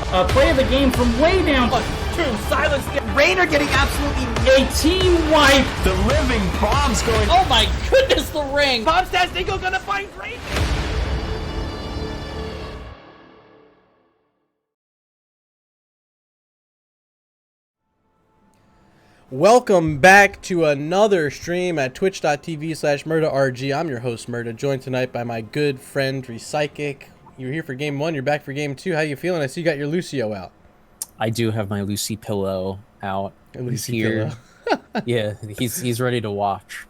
Play of the game from way down. True, silence. Rainer getting absolutely A team wipe. The living bomb's going. Oh my goodness, the ring. Bomb's Tastingo gonna find Rainer. Welcome back to another stream at twitch.tv/MurdaRG. I'm your host, Murda, joined tonight by my good friend, Recyclic. You're here for game one, you're back for game two. How you feeling? I see you got your Lucio out. I do have my Lucy pillow out. He's here. Yeah, he's ready to watch.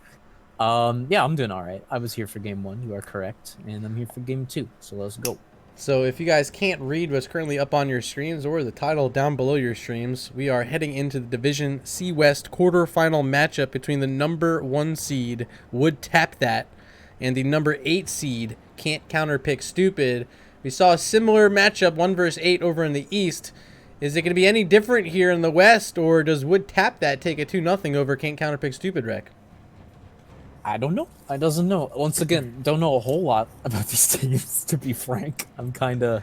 Yeah, I'm doing all right. I was here for game one, you are correct, and I'm here for game two, so let's go. So if you guys can't read what's currently up on your streams or the title down below your streams, we are heading into the Division C West quarterfinal matchup between the number 1 seed, Would Tap That, and the number 8 seed, Can't Counterpick Stupid. We saw a similar matchup, 1 versus 8 over in the East. Is it going to be any different here in the West, or does Would Tap That take a 2-0 over Can't Counterpick Stupid, Rec? I don't know. I doesn't know. Once again, don't know a whole lot about these teams, to be frank. I'm kind of...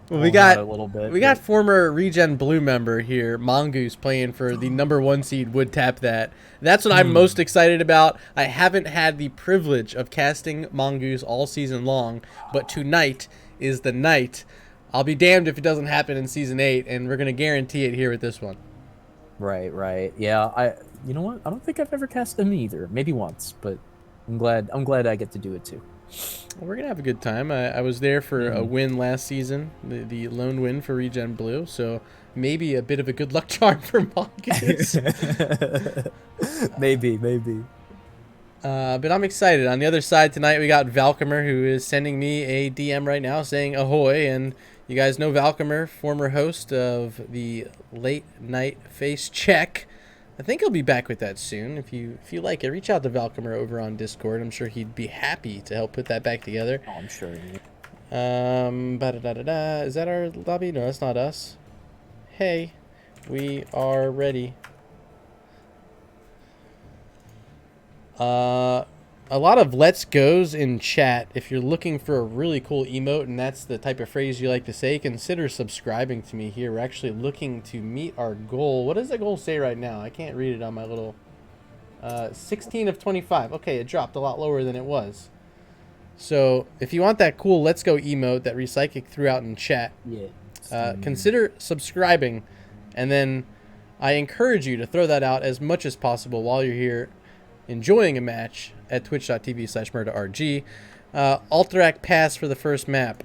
Well, we got a little bit. We got former Regen Blue member here, Mongoose, playing for the number 1 seed, Would Tap That. That's what I'm most excited about. I haven't had the privilege of casting Mongoose all season long, but tonight is the night. I'll be damned if it doesn't happen in Season 8, and we're going to guarantee it here with this one. Right. Yeah, you know what? I don't think I've ever cast him either. Maybe once, but I'm glad I get to do it too. Well, we're going to have a good time. I was there for a win last season, the lone win for Regen Blue, so maybe a bit of a good luck charm for Mongoose. Maybe. But I'm excited. On the other side tonight, we got Valcomer, who is sending me a DM right now saying ahoy. And you guys know Valcomer, former host of the Late Night Face Check. I think he'll be back with that soon. If you like it, reach out to Valcomer over on Discord. I'm sure he'd be happy to help put that back together. Oh, I'm sure. Is that our lobby? No, that's not us. Hey, we are ready. A lot of let's goes in chat. If you're looking for a really cool emote and that's the type of phrase you like to say, consider subscribing to me here. We're actually looking to meet our goal. What does the goal say right now? I can't read it on my little 16 of 25. Okay, it dropped a lot lower than it was. So if you want that cool let's go emote that Recyclic threw out in chat, consider subscribing, and then I encourage you to throw that out as much as possible while you're here enjoying a match at twitch.tv/MurdaRG. Alterac pass for the first map.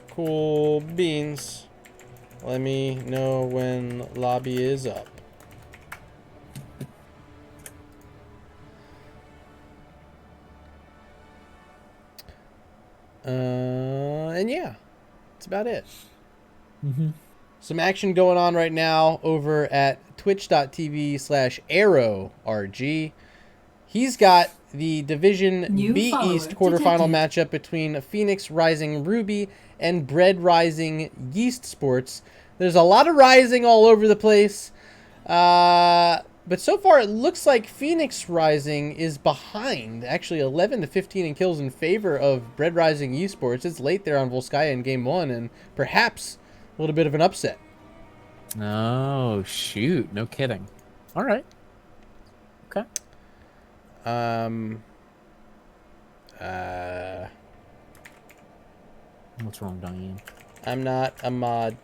Cool beans. Let me know when lobby is up. And yeah, that's about it. Some action going on right now over at twitch.tv/ArrowRG. He's got the Division B East quarterfinal matchup between Phoenix Rising Ruby and Bread Rising Yeast Sports. There's a lot of rising all over the place. But so far it looks like Phoenix Rising is behind. Actually 11-15 in kills in favor of Bread Rising Yeast Sports. It's late there on Volskaya in game one, and perhaps a little bit of an upset. Oh, shoot. No kidding. All right. Okay. What's wrong, Diane? I'm not a mod.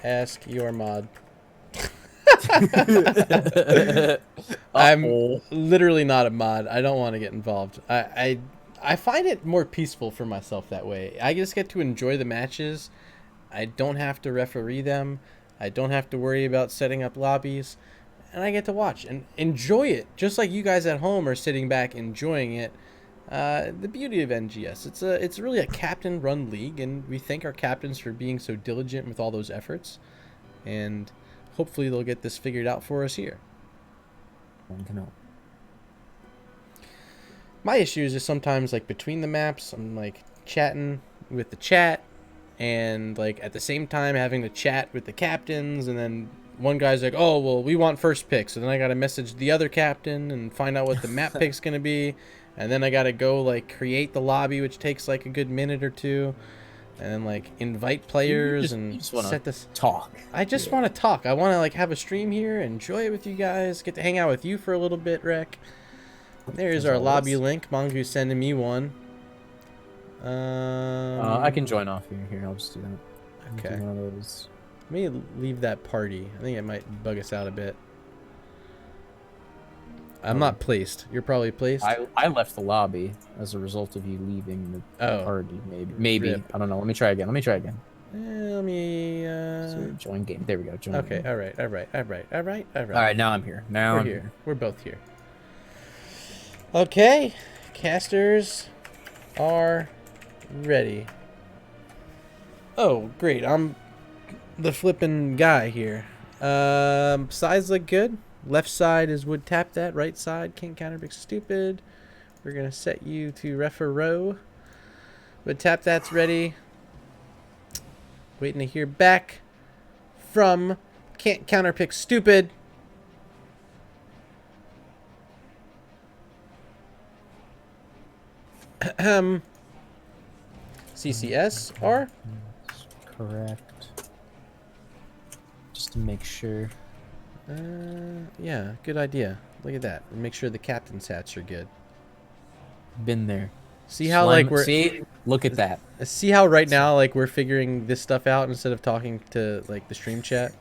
Ask your mod. I'm literally not a mod. I don't want to get involved. I find it more peaceful for myself that way. I just get to enjoy the matches. I don't have to referee them. I don't have to worry about setting up lobbies. And I get to watch and enjoy it, just like you guys at home are sitting back enjoying it. The beauty of NGS, it's really a captain-run league, and we thank our captains for being so diligent with all those efforts. And hopefully they'll get this figured out for us here. My issue is just sometimes, like, between the maps, I'm, like, chatting with the chat, and, like, at the same time having to chat with the captains, and then one guy's like, oh, well, we want first pick. So then I got to message the other captain and find out what the map pick's going to be. And then I got to go, like, create the lobby, which takes, like, a good minute or two. and then like invite players you and just wanna set this. talk. I just want to talk. I want to like have a stream here, enjoy it with you guys, get to hang out with you for a little bit, Rec. There's our lobby link. Mongoose sending me one. I can join off here. Here, I'll just do that. Okay. Do one of those. Let me leave that party. I think it might bug us out a bit. I'm not placed. You're probably placed. I left the lobby as a result of you leaving the party. Maybe. Rip. I don't know. Let me try again. Let me. So join game. There we go. Join Okay. game. All right. All right. Now I'm here. We're here. We're both here. Okay. Casters are ready. Oh, great. I'm the flipping guy here. Sides look good. Left side is would tap that. Right side can't counterpick stupid. We're gonna set you to referee. Would tap that's ready. Waiting to hear back from can't counterpick stupid. CCS are correct. Just to make sure. Yeah, good idea. Look at that. Make sure the captain's hats are good. Been there. See how like we're look at that. See how right now like we're figuring this stuff out instead of talking to like the stream chat.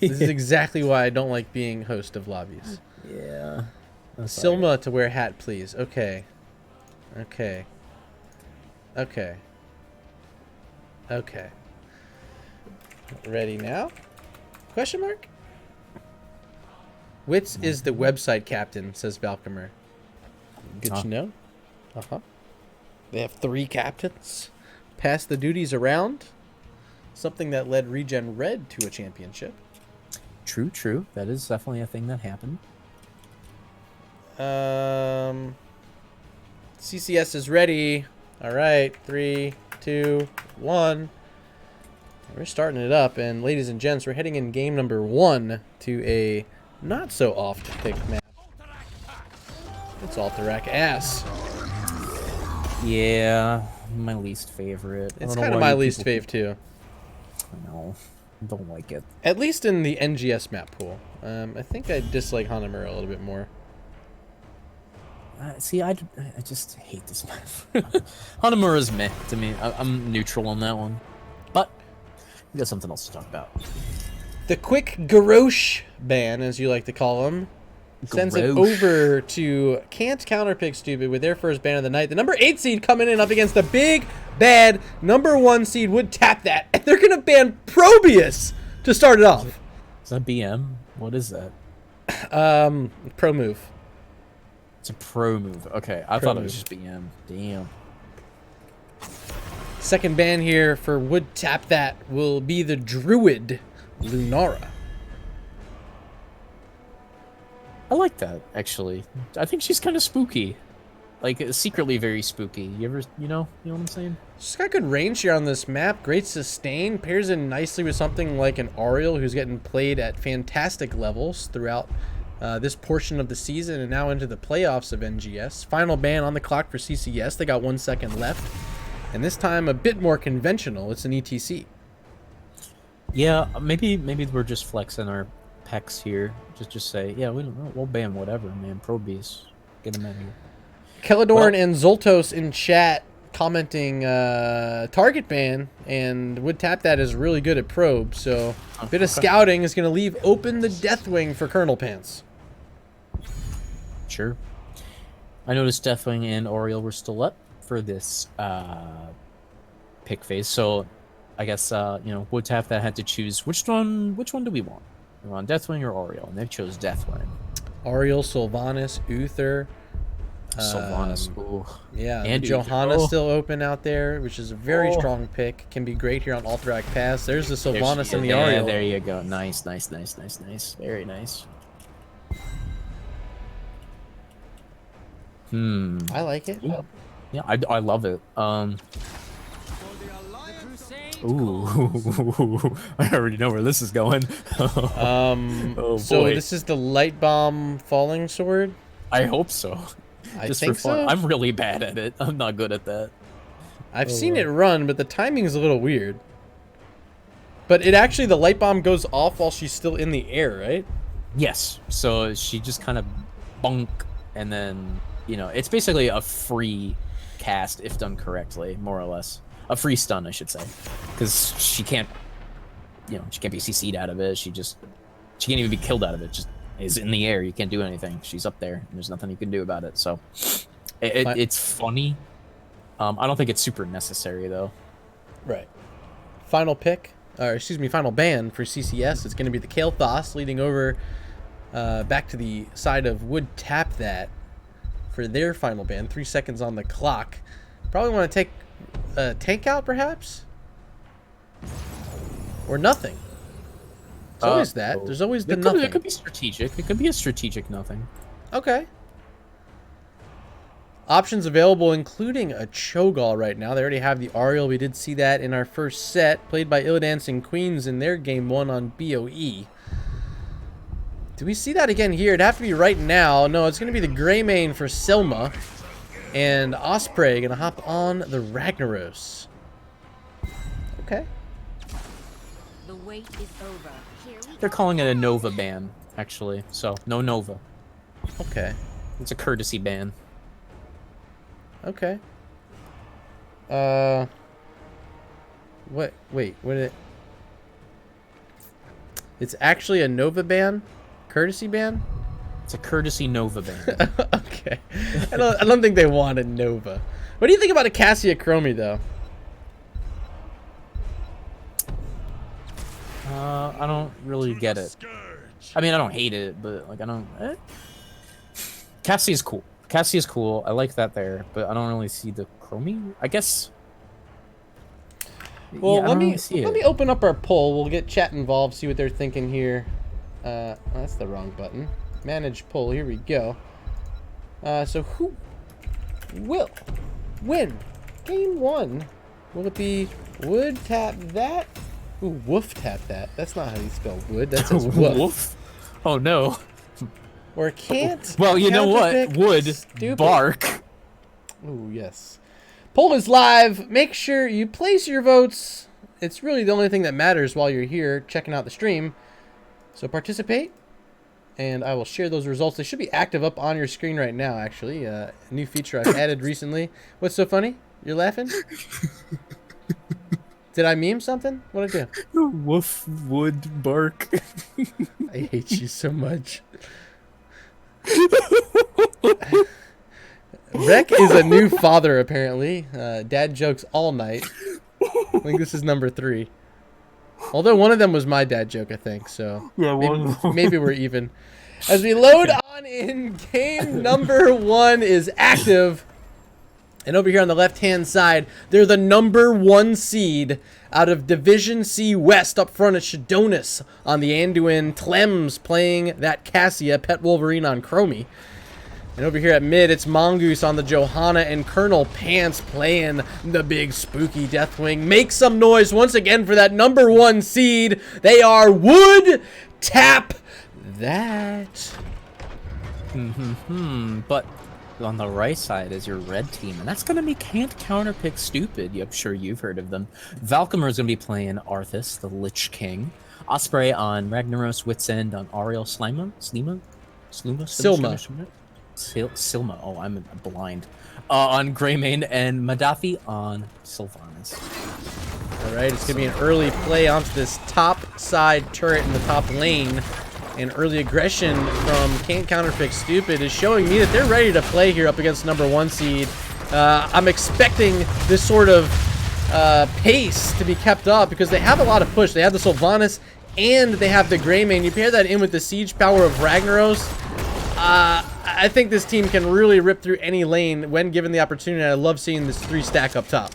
This is exactly why I don't like being host of lobbies. Yeah. Silma to wear hat, please. Okay. Okay. Okay. Okay. Ready now? Question mark? Wits is the website captain, says Valcomer. Good to know. Uh-huh. They have 3 captains. Pass the duties around. Something that led Regen Red to a championship. True, true. That is definitely a thing that happened. CCS is ready. All right, 3, 2, 1. We're starting it up, and ladies and gents, we're heading in game number 1 to a not so oft picked map. It's Alterac ass. Yeah, my least favorite. It's kind of my least fave too. I know. I don't like it. At least in the NGS map pool. I think I dislike Hanamura a little bit more. See, I just hate this map. Hanamura's meh to me. I'm neutral on that one. But we got something else to talk about. The quick Garrosh ban, as you like to call him, sends it over to Can't Counterpick Stupid with their first ban of the night. The number 8 seed coming in up against the big, bad number 1 seed would tap that. And they're going to ban Probius to start it off. Is that BM? What is that? Pro move. It's a pro move. Okay, I thought it was just BM. Damn. Second ban here for would tap that will be the Druid Lunara. I like that, actually. I think she's kind of spooky. Like, secretly very spooky. You know what I'm saying? She's got good range here on this map. Great sustain. Pairs in nicely with something like an Ariel who's getting played at fantastic levels throughout this portion of the season and now into the playoffs of NGS. Final ban on the clock for CCS. They got 1 second left. And this time a bit more conventional. It's an ETC. Yeah, maybe we're just flexing our pecs here. Just say, yeah, we'll ban whatever, man. Probius. Get him out of here. Keladorn and Zoltos in chat commenting target ban, and would tap that is really good at probe, so a bit of scouting is going to leave open the Deathwing for Colonel Pants. Sure. I noticed Deathwing and Oriole were still up for this pick phase, so I guess would tap that had to choose which one do we want? We want Deathwing or Oriole, and they chose Deathwing. Oriole, Sylvanas, Uther. Sylvanas, ooh. Yeah, and Johanna's still open out there, which is a very strong pick. Can be great here on Alterac Pass. There's the Sylvanas and the Ariel. There you go. Nice. Very nice. I like it. Yeah, I love it. Ooh, I already know where this is going. Oh, so boy. this is the Light Bomb Falling Sword? I hope so. I Just think for fun. so. I'm really bad at it. I'm not good at that. I've seen it run, but the timing is a little weird. But it actually, the light bomb goes off while she's still in the air, right? Yes. So she just kind of bonk, and then, you know, it's basically a free cast if done correctly, more or less. A free stun, I should say. Because she can't, you know, she can't be CC'd out of it. She can't even be killed out of it. Just is in the air. You can't do anything. She's up there, and there's nothing you can do about it. So it's funny. I don't think it's super necessary, though. Right. Final pick, or excuse me, final ban for CCS. It's going to be the Kael'thas leading over back to the side of Would Tap That for their final ban. 3 seconds on the clock. Probably want to take a tank out, perhaps? Or nothing. There's always that. There's always the nothing. It could be strategic. It could be a strategic nothing. Okay. Options available, including a Cho'Gall right now. They already have the Ariel. We did see that in our first set, played by Illidancing Queens in their game 1 on BOE. Do we see that again here? It'd have to be right now. No, it's going to be the Greymane for Selma. And Osprey going to hop on the Ragnaros. Okay. The wait is over. Here we They're calling it a Nova ban, actually. So, no Nova. Okay. It's a courtesy ban. Okay. What? Wait, what did it... It's actually a Nova ban? Courtesy ban? It's a courtesy Nova ban. Okay. I don't think they wanted Nova. What do you think about a Cassia Chromie, though? I don't really get it. I mean, I don't hate it, but, like, I don't... Cassie's cool. Cassie's cool. I like that there, but I don't really see the Chromie, I guess. Well, yeah, let me open up our poll. We'll get chat involved, see what they're thinking here. That's the wrong button. Manage poll. Here we go. So who will win game 1? Will it be Would Tap That? Ooh, Woof Tap That. That's not how you spell wood. That says woof. Woof? Oh, no. Or can't. Well, you know what? Counterpick Would stupid. bark. Ooh, yes. Poll is live. Make sure you place your votes. It's really the only thing that matters while you're here checking out the stream. So participate, and I will share those results. They should be active up on your screen right now, actually. A new feature I've added recently. What's so funny? You're laughing? Did I meme something? What'd I do? Woof would bark. I hate you so much. Rek is a new father, apparently. Dad jokes all night. I think this is number 3. Although one of them was my dad joke, I think. So yeah, maybe we're even. As we load on in, game number 1 is active. And over here on the left-hand side, they're the number 1 seed out of Division C West. Up front is Shadonis on the Anduin. Tlems playing that Cassia. Pet Wolverine on Chromie. And over here at mid, it's Mongoose on the Johanna. And Colonel Pants playing the big spooky Deathwing. Make some noise once again for that number 1 seed. They are Would Tap That. But on the right side is your red team, and that's going to be Can't Counterpick Stupid. I'm sure you've heard of them. Valkymer is going to be playing Arthas, the Lich King. Osprey on Ragnaros, Wit's End on Ariel, Silma. Oh, I'm blind. On Greymane, and Madafi on Sylvanas. All right, it's going to be an early play onto this top side turret in the top lane. And early aggression from Can't Counterpick Stupid is showing me that they're ready to play here up against number 1 seed. I'm expecting this sort of pace to be kept up because they have a lot of push. They have the Sylvanas and they have the Greymane. You pair that in with the siege power of Ragnaros. I think this team can really rip through any lane when given the opportunity. I love seeing this 3 stack up top.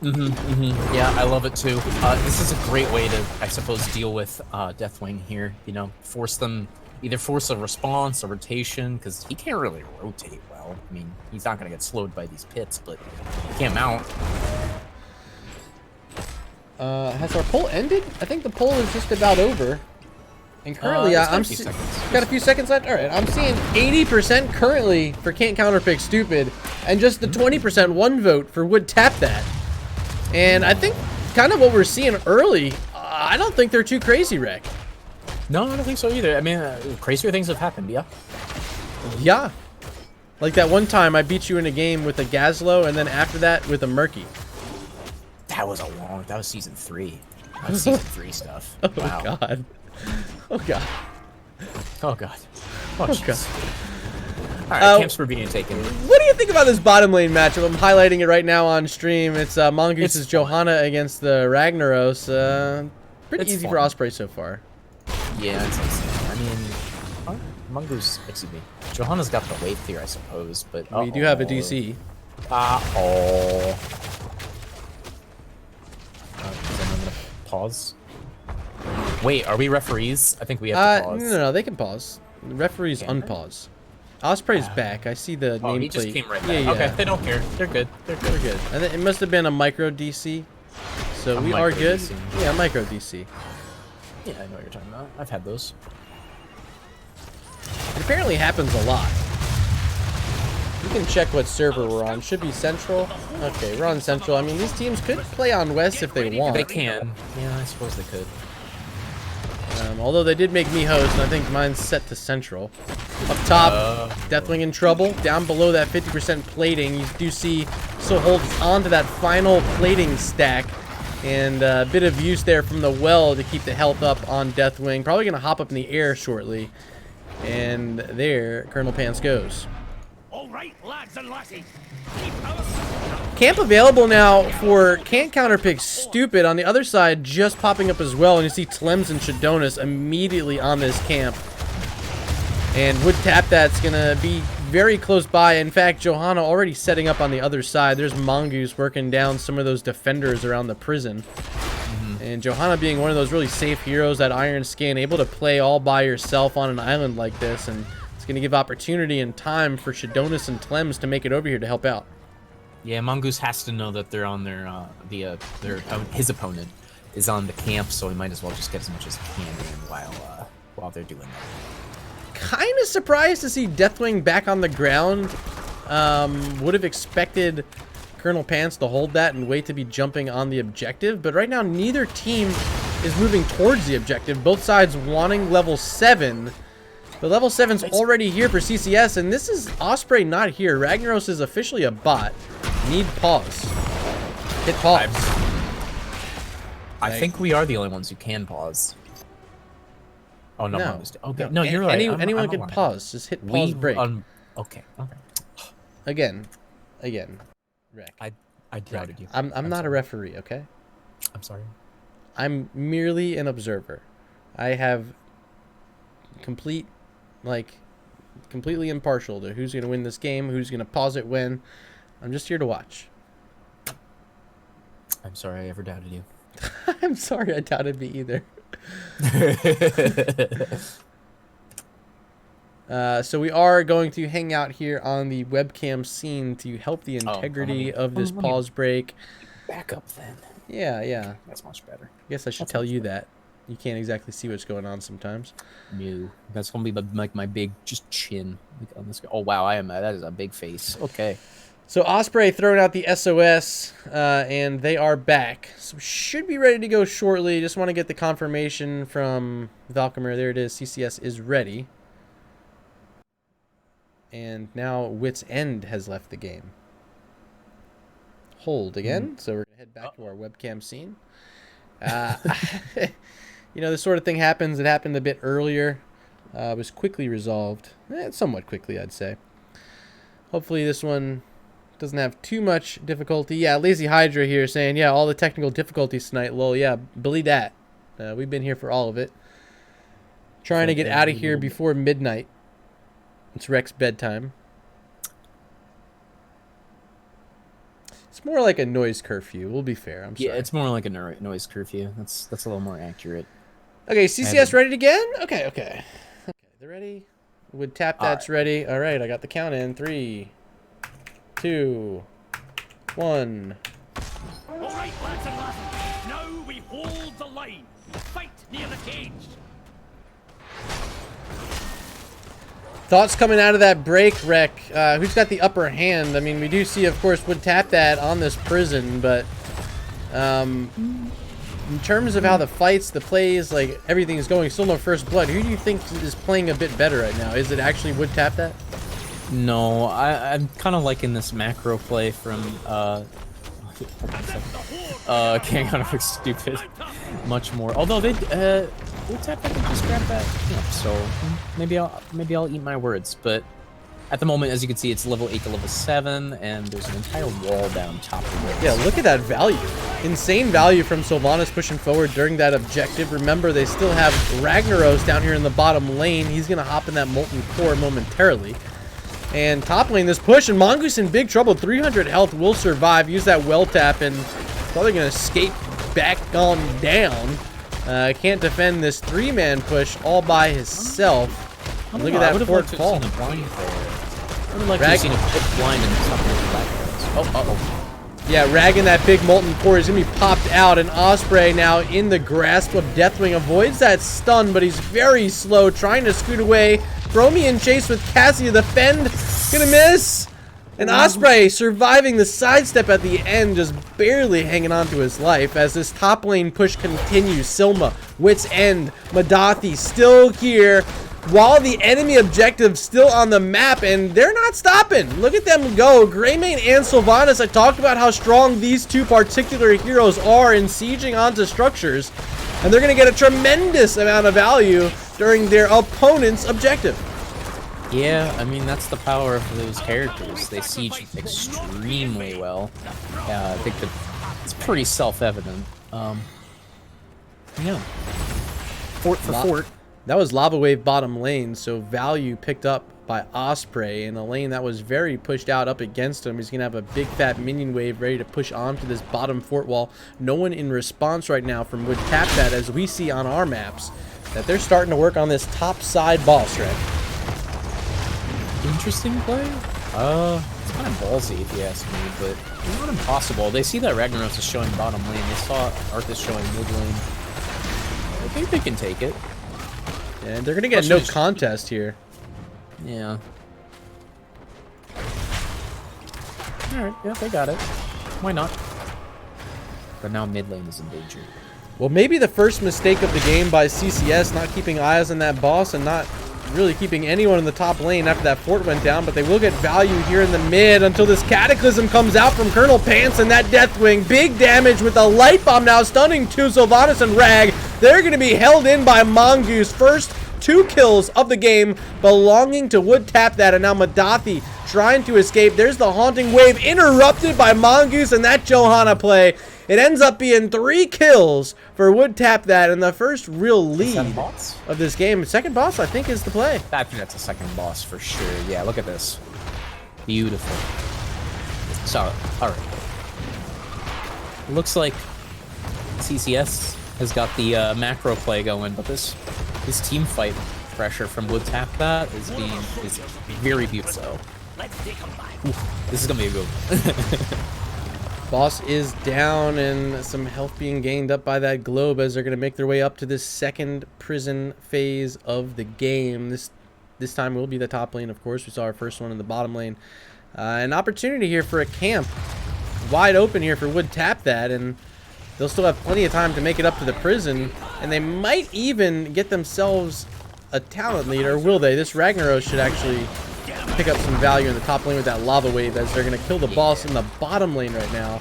Yeah, I love it too. This is a great way to, I suppose, deal with Deathwing here. You know, either force a response, a rotation, because he can't really rotate well. I mean, he's not going to get slowed by these pits, but he can't mount. Has our poll ended? I think the poll is just about over. And currently, it's got I'm a few seconds. got a few seconds left. All right, I'm seeing 80% currently for can't counterpick stupid, and just the 20% one vote for would tap that. And I think kind of what we're seeing early, I don't think they're too crazy, Rick. No, I don't think so either. I mean, crazier things have happened, yeah. Yeah. Like that one time I beat you in a game with a Gazlo, and then after that with a Murky. That was season 3. That was season 3 stuff. Oh, Wow. God. Oh, God. Oh, God. Oh, Oh, jeez. All right, camps were being taken. What do you think about this bottom lane matchup? I'm highlighting it right now on stream. It's Mongoose's Johanna against the Ragnaros. Pretty It's easy fun. for Osprey so far. Yeah, it's nice. I mean, Mongoose, excuse me. Johanna's got the wave here, I suppose, but We do have a DC. Then I'm gonna pause. Wait, are we referees? I think we have to pause. No, they can pause. The referees Can they? unpause. Osprey's back. I see the Oh, nameplate. he just came right back. Yeah. Okay, they don't care. They're good. They're good. We're good. I think it must have been a micro DC. So A we are micro good. DC. Yeah, micro DC. Yeah, I know what you're talking about. I've had those. It apparently happens a lot. You can check what server we're on. Should be Central. Okay, we're on Central. I mean, these teams could play on West if they want. They can. Yeah, I suppose they could. Although they did make me host, and I think mine's set to Central. Up top, Deathwing in trouble. Down below that 50% plating, you do see still holds onto that final plating stack. And a bit of use there from the well to keep the health up on Deathwing. Probably going to hop up in the air shortly. And there, Colonel Pants goes. All right, lads and lassies. Camp available now for can't counterpick stupid. On the other side, just popping up as well. And you see Tlems and Shadonis immediately on this camp. And would tap that's going to be very close by. In fact, Johanna already setting up on the other side. There's Mongoose working down some of those defenders around the prison. And Johanna being one of those really safe heroes, that Iron Skin, able to play all by yourself on an island like this. And it's going to give opportunity and time for Shadonis and Tlems to make it over here to help out. Yeah, Mongoose has to know that they're on his opponent is on the camp, so he might as well just get as much as he can in while they're doing that. Kind of surprised to see Deathwing back on the ground. Would have expected Colonel Pants to hold that and wait to be jumping on the objective, but right now neither team is moving towards the objective. Both sides wanting level 7. The level 7's already here for CCS, and this is Osprey not here. Ragnaros is officially a bot. Need pause. Hit pause. I think we are the only ones who can pause. Oh no, Mongoose. Okay, no, you're right. Anyone I'm can aligned. pause. Just hit pause break. Okay. Again. Rick. I doubted you. I'm not a referee, okay? I'm sorry. I'm merely an observer. I have completely impartial to who's going to win this game, who's going to pause it when. I'm just here to watch. I'm sorry I ever doubted you. I'm sorry I doubted me either. So we are going to hang out here on the webcam scene to help the integrity of this pause break. Back up then. Yeah. That's much better. I guess I should tell you that. You can't exactly see what's going on sometimes. No, that's gonna be like my big just chin on this guy. Oh wow, that is a big face. Okay. So Osprey throwing out the SOS, and they are back. So should be ready to go shortly. Just want to get the confirmation from Valkymer. There it is. CCS is ready. And now Wit's End has left the game. Hold again. So we're going to head back to our webcam scene. You know, this sort of thing happens. It happened a bit earlier. It was quickly resolved. Somewhat quickly, I'd say. Hopefully this one doesn't have too much difficulty. Yeah, Lazy Hydra here saying, yeah, all the technical difficulties tonight. Lol, yeah, believe that. We've been here for all of it. Trying to get out of here before midnight. It's Rex's bedtime. It's more like a noise curfew. We'll be fair. I'm sorry. Yeah, it's more like a noise curfew. That's a little more accurate. Okay, CCS ready again? Okay. They're ready. Would tap that's ready. All right, I got the count in. 3, 2, 1. All right, lads and lassies. Now we hold the line. Fight near the cage. Thoughts coming out of that break, Rec? Who's got the upper hand? I mean, we do see, of course, would tap that on this prison, but in terms of how the fights, the plays, like everything is going, still no first blood. Who do you think is playing a bit better right now? Is it actually would tap that? No, I'm kind of liking this macro play from Counterpick stupid much more. Although they would tap that and just grab that, so maybe I'll eat my words. But at the moment, as you can see, it's level 8 to level 7, and there's an entire wall down top of it. Yeah, look at that value. Insane value from Sylvanas pushing forward during that objective. Remember, they still have Ragnaros down here in the bottom lane. He's going to hop in that Molten Core momentarily. And top lane, this push, and Mongoose in big trouble. 300 health, will survive. Use that well tap, and probably going to escape back on down. Can't defend this 3-man push all by himself. Look at that fort fall. I would have liked to have seen a quick blind and something like that. Oh, yeah, Rag in that big Molten Core is going to be popped out, and Osprey now in the grasp of Deathwing. Avoids that stun, but he's very slow, trying to scoot away. Chromian chase with Cassia, the fend, gonna miss! And Osprey surviving the sidestep at the end, just barely hanging on to his life as this top lane push continues. Silma, Wit's End, Madathi still here, while the enemy objective's still on the map, and they're not stopping. Look at them go. Greymane and Sylvanas, I talked about how strong these two particular heroes are in sieging onto structures, and they're going to get a tremendous amount of value during their opponent's objective. Yeah, I mean, that's the power of those characters. They siege extremely well. Yeah, I think that it's pretty self-evident. Yeah. Fort for fort. That was Lava Wave bottom lane, so value picked up by Osprey in a lane that was very pushed out up against him. He's going to have a big fat minion wave ready to push onto this bottom fort wall. No one in response right now from Would Tap That, as we see on our maps, that they're starting to work on this top side boss, right? Interesting play? It's kind of ballsy if you ask me, but not impossible. They see that Ragnaros is showing bottom lane. They saw Arthas showing mid lane. I think they can take it. And they're going to get no contest here. Yeah. Alright, yeah, they got it. Why not? But now mid lane is in danger. Well, maybe the first mistake of the game by CCS, not keeping eyes on that boss and not really keeping anyone in the top lane after that fort went down, but they will get value here in the mid until this Cataclysm comes out from Colonel Pants and that Deathwing. Big damage with a Light Bomb now stunning to Sylvanas and Rag. They're going to be held in by Mongoose. First 2 kills of the game belonging to Would Tap That, and now Madathi trying to escape. There's the Haunting Wave interrupted by Mongoose and that Johanna play. It ends up being 3 kills for Would Tap That, and the first real lead of this game. Second boss, I think, is the play. I think that's a second boss for sure. Yeah, look at this. Beautiful. So, alright. Looks like CCS has got the macro play going, but this team fight pressure from Would Tap That is very beautiful. This is gonna be a good one. Boss is down, and some health being gained up by that globe as they're going to make their way up to this second prison phase of the game. This time will be the top lane, of course. We saw our first one in the bottom lane. An opportunity here for a camp. Wide open here for Would Tap That, and they'll still have plenty of time to make it up to the prison, and they might even get themselves a talent lead, or will they? This Ragnaros should actually pick up some value in the top lane with that Lava Wave, as they're going to kill the boss in the bottom lane right now.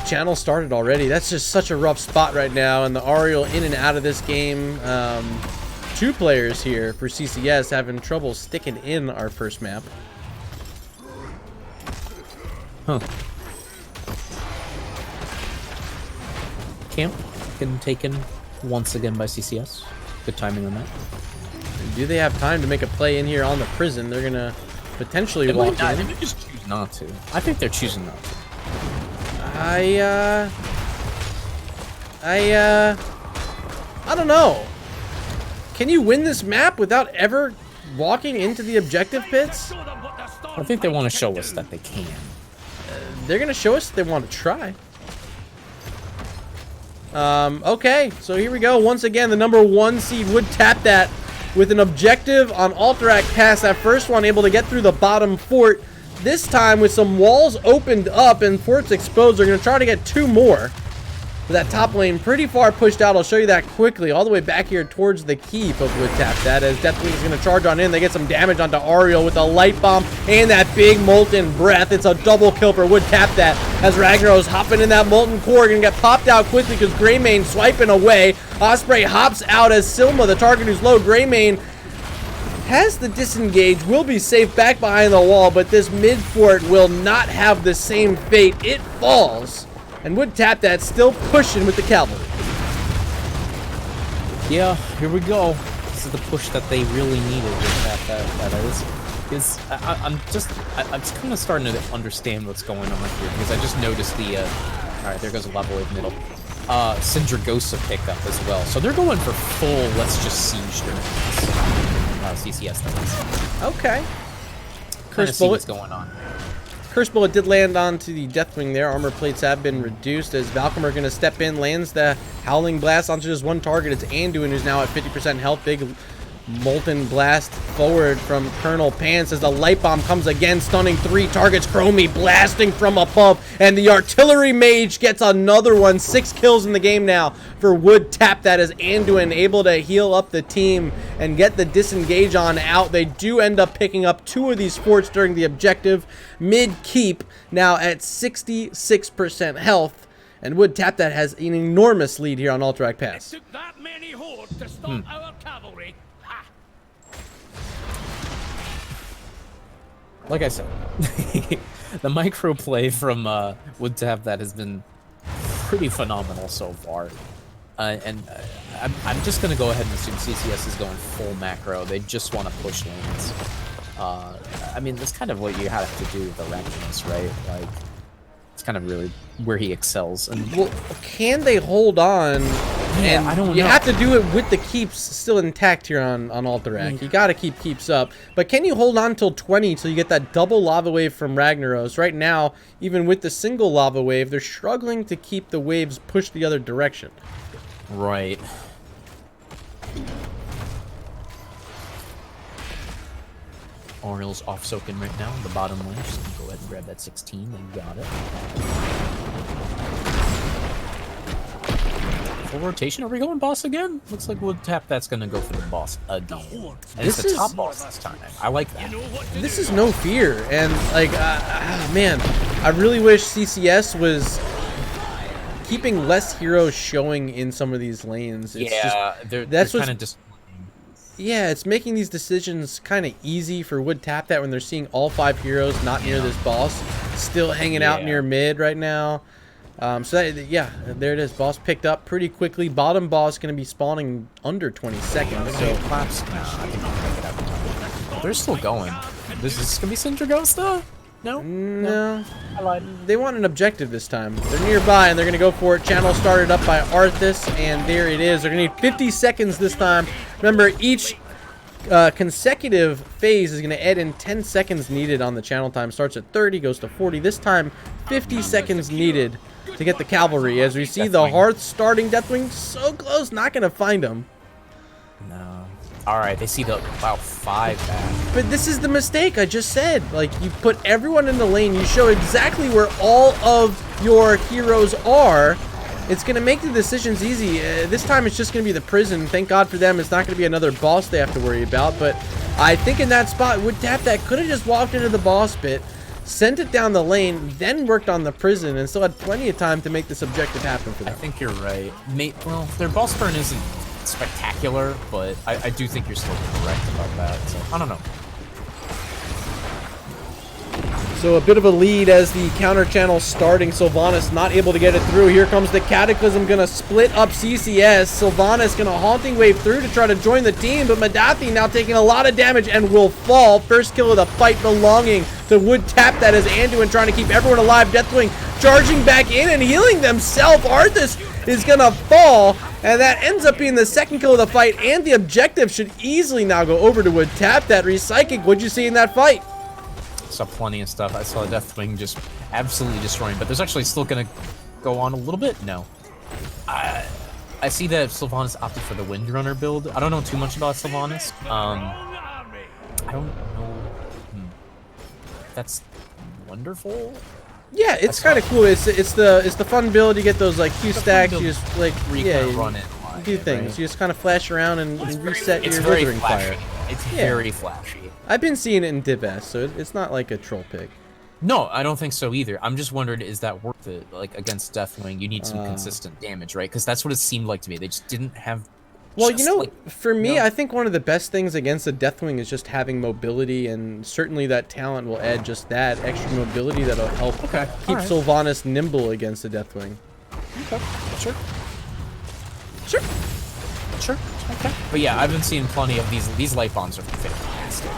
Channel started already. That's just such a rough spot right now, and the Ariel in and out of this game. 2 players here for CCS having trouble sticking in our first map. Huh. Camp getting taken once again by CCS. Good timing on that. Do they have time to make a play in here on the prison? They're gonna potentially walk in. They might just choose not to. I think they're choosing not to. I don't know. Can you win this map without ever walking into the objective pits? I think they want to show us that they can. They're gonna show us that they want to try. Okay, so here we go. Once again, the number 1 seed would tap that with an objective on Alterac Pass. That first one able to get through the bottom fort. This time with some walls opened up and forts exposed. They're going to try to get 2 more. That top lane pretty far pushed out. I'll show you that quickly. All the way back here towards the keep of Wood Tap. That as Deathwing is going to charge on in. They get some damage onto Ariel with a light bomb and that big molten breath. It's a double kill for Wood Tap that as Ragnaros hopping in that molten core. Going to get popped out quickly because Greymane swiping away. Osprey hops out as Silma, the target who's low. Greymane has the disengage, will be safe back behind the wall, but this mid fort will not have the same fate. It falls. And Wood Tap that still pushing with the cavalry. Yeah, here we go. This is the push that they really needed. That is. I'm just kind of starting to understand what's going on here because I just noticed the. All right, there goes a lava wave middle. Syndragosa pickup as well, so they're going for full. Let's just siege during this. CCS that is. Okay. Curse bullet. What's going on? Curse Bullet did land onto the Deathwing there. Armor plates have been reduced as Valkymer going to step in, lands the Howling Blast onto just 1 target. It's Anduin who's now at 50% health. Big Molten Blast forward from Colonel Pants as the Light Bomb comes again, stunning 3 targets. Chromie blasting from above, and the Artillery Mage gets another one. 6 kills in the game now for Wood Tap. That is Anduin able to heal up the team and get the disengage on out. They do end up picking up 2 of these forts during the objective. Mid-keep now at 66% health, and Wood Tap that has an enormous lead here on Alterac Pass. It took that many hordes to stop our cavalry. Ha! Like I said, the micro play from Wood Tap that has been pretty phenomenal so far. I'm just going to go ahead and assume CCS is going full macro. They just want to push lanes. I mean, that's kind of what you have to do with the Ragnaros, right? Like, it's kind of really where he excels. And well, can they hold on? Yeah, I don't know. You have to do it with the keeps still intact here on Alterac. You got to keep keeps up. But can you hold on till 20 till you get that double lava wave from Ragnaros? Right now, even with the single lava wave, they're struggling to keep the waves pushed the other direction. Right. Oriel's off soaking right now in the bottom lane. Just gonna go ahead and grab that 16 and got it. Full rotation. Are we going boss again? Looks like Wood Tap that's gonna go for the boss again. And it's the top boss this time. I like that. This is no fear, and like, man, I really wish CCS was keeping less heroes showing in some of these lanes. It's that's kind of just. Yeah, it's making these decisions kind of easy for Wood Tap that when they're seeing all 5 heroes not near this boss, still hanging out near mid right now. So that, yeah, there it is. Boss picked up pretty quickly. Bottom boss going to be spawning under 20 seconds. So Claps. They're still going. This is gonna be Syndragosa? No? No. I lied. They want an objective this time. They're nearby and they're going to go for it. Channel started up by Arthas, and there it is. They're going to need 50 seconds this time. Remember, each consecutive phase is going to add in 10 seconds needed on the channel time. Starts at 30, goes to 40. This time, 50 seconds needed to get the cavalry. As we see the Hearth starting, Deathwing so close, not going to find him. No. All right, they see the about 5 back. But this is the mistake I just said. Like, you put everyone in the lane, you show exactly where all of your heroes are. It's going to make the decisions easy. This time it's just going to be the prison. Thank God for them. It's not going to be another boss they have to worry about. But I think in that spot, Wood Tap that could have just walked into the boss pit, sent it down the lane, then worked on the prison, and still had plenty of time to make this objective happen for them. I think you're right. Well, their boss burn isn't spectacular, but I do think you're still correct about that. So I don't know. So a bit of a lead as the counter channel starting. Sylvanas not able to get it through. Here comes the Cataclysm, gonna split up CCS. Sylvanas gonna Haunting Wave through to try to join the team, but Madathi now taking a lot of damage and will fall. First kill of the fight belonging to Wood Tap. That is Anduin trying to keep everyone alive. Deathwing charging back in and healing themselves. Arthas is gonna fall, and that ends up being the second kill of the fight, and the objective should easily now go over to Wood Tap. That Recycling, what'd you see in that fight? Saw plenty of stuff. I saw Deathwing just absolutely destroying, but there's actually still gonna go on a little bit. No. I see that Sylvanas opted for the Windrunner build. I don't know too much about Sylvanas. I don't know. That's wonderful. Yeah, it's kind of cool. It's the fun build. You get those like Q stacks. You just like run it. Do things. Right? You just kind of flash around and reset your very Withering flashy. Fire. It's very flashy. I've been seeing it in Div S, so it's not like a troll pick. No, I don't think so either. I'm just wondering, is that worth it? Like against Deathwing, you need some consistent damage, right? Because that's what it seemed like to me. They just didn't have. Well, you know, for me, I think one of the best things against a Deathwing is just having mobility, and certainly that talent will add just that extra mobility that'll help keep Sylvanas nimble against a Deathwing. Okay, sure. Okay. But yeah, I've been seeing plenty of these light bombs are fantastic.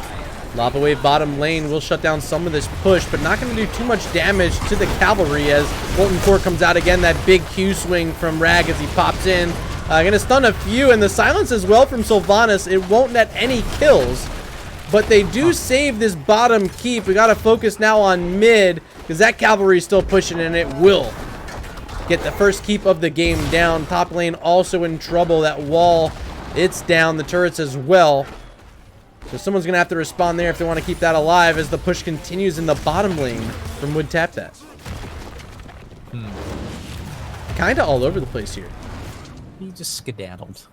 Lava Wave bottom lane will shut down some of this push, but not going to do too much damage to the cavalry as Molten Core comes out again. That big Q swing from Rag as he pops in. Going to stun a few, and the silence as well from Sylvanas. It won't net any kills, but they do save this bottom keep. We got to focus now on mid because that cavalry is still pushing, and it will get the first keep of the game down. Top lane also in trouble. That wall, it's down. The turrets as well. So someone's going to have to respond there if they want to keep that alive as the push continues in the bottom lane from Would Tap That. Kind of all over the place here. He just skedaddled.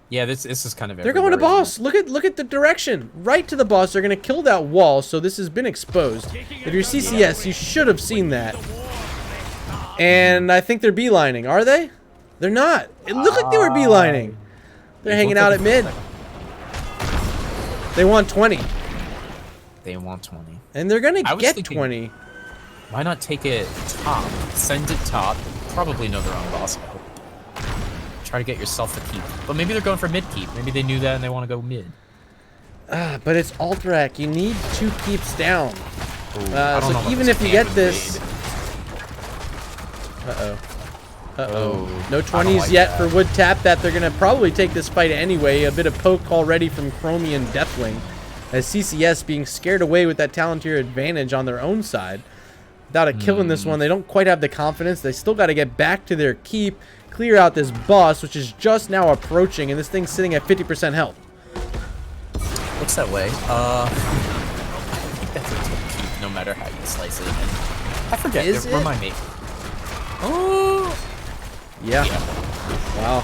Yeah, this is kind of. They're going to boss. Look at the direction. Right to the boss. They're going to kill that wall. So this has been exposed. If you're CCS, you should have seen that. And I think they're beelining. Are they? They're not. It looked like they were beelining. They're hanging out at mid. They want 20. They want 20. And they're going to get 20. Why not take it top? Send it top. Probably know their own boss. Try to get yourself a keep. But maybe they're going for mid keep. Maybe they knew that and they want to go mid. But it's Alterac. You need 2 keeps down. So even if you get this... No 20s yet for Would Tap That. They're going to probably take this fight anyway. A bit of poke already from Chromie and Deathwing. As CCS being scared away with that Talontier advantage on their own side. Without a kill in this one, they don't quite have the confidence. They still got to get back to their keep. Clear out this boss, which is just now approaching. And this thing's sitting at 50% health. Looks that way. I think that's a keep, no matter how you slice it. And I forget. Remind me. Oh. Yeah. Wow.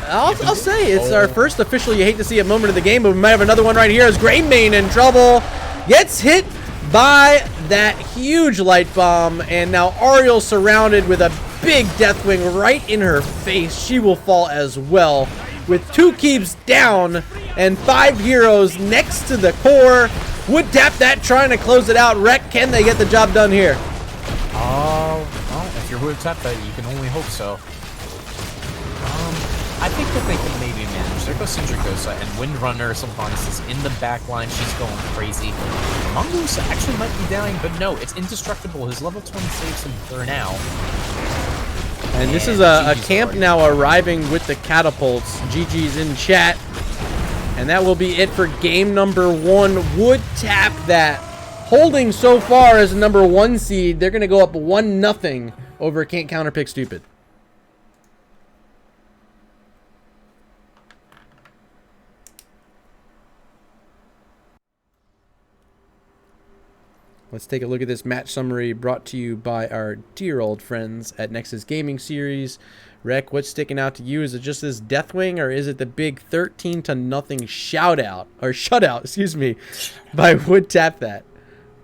I'll say it's our first official you hate to see a moment of the game, but we might have another one right here as Greymane in trouble. Gets hit by that huge light bomb, and now Ariel surrounded with a big Deathwing right in her face. She will fall as well with 2 keeps down and 5 heroes next to the core. Would Tap That trying to close it out. Wreck, can they get the job done here? Well, if you're Would Tap That, you can only hope so. I think that they can maybe manage. There goes Syndragosa, and Windrunner Sylvanas is in the back line. She's going crazy. Mongoose actually might be dying, but no, it's indestructible. His level 20 saves him for now. And this is a camp now arriving with the catapults. GG's in chat. And that will be it for game number 1. Would Tap That. Holding so far as the number 1 seed. They're going to go up 1-0 over Can't Counterpick Stupid. Let's take a look at this match summary brought to you by our dear old friends at Nexus Gaming Series. Rek, what's sticking out to you? Is it just this Deathwing, or is it the big 13-0 shutout, excuse me, by Would Tap That?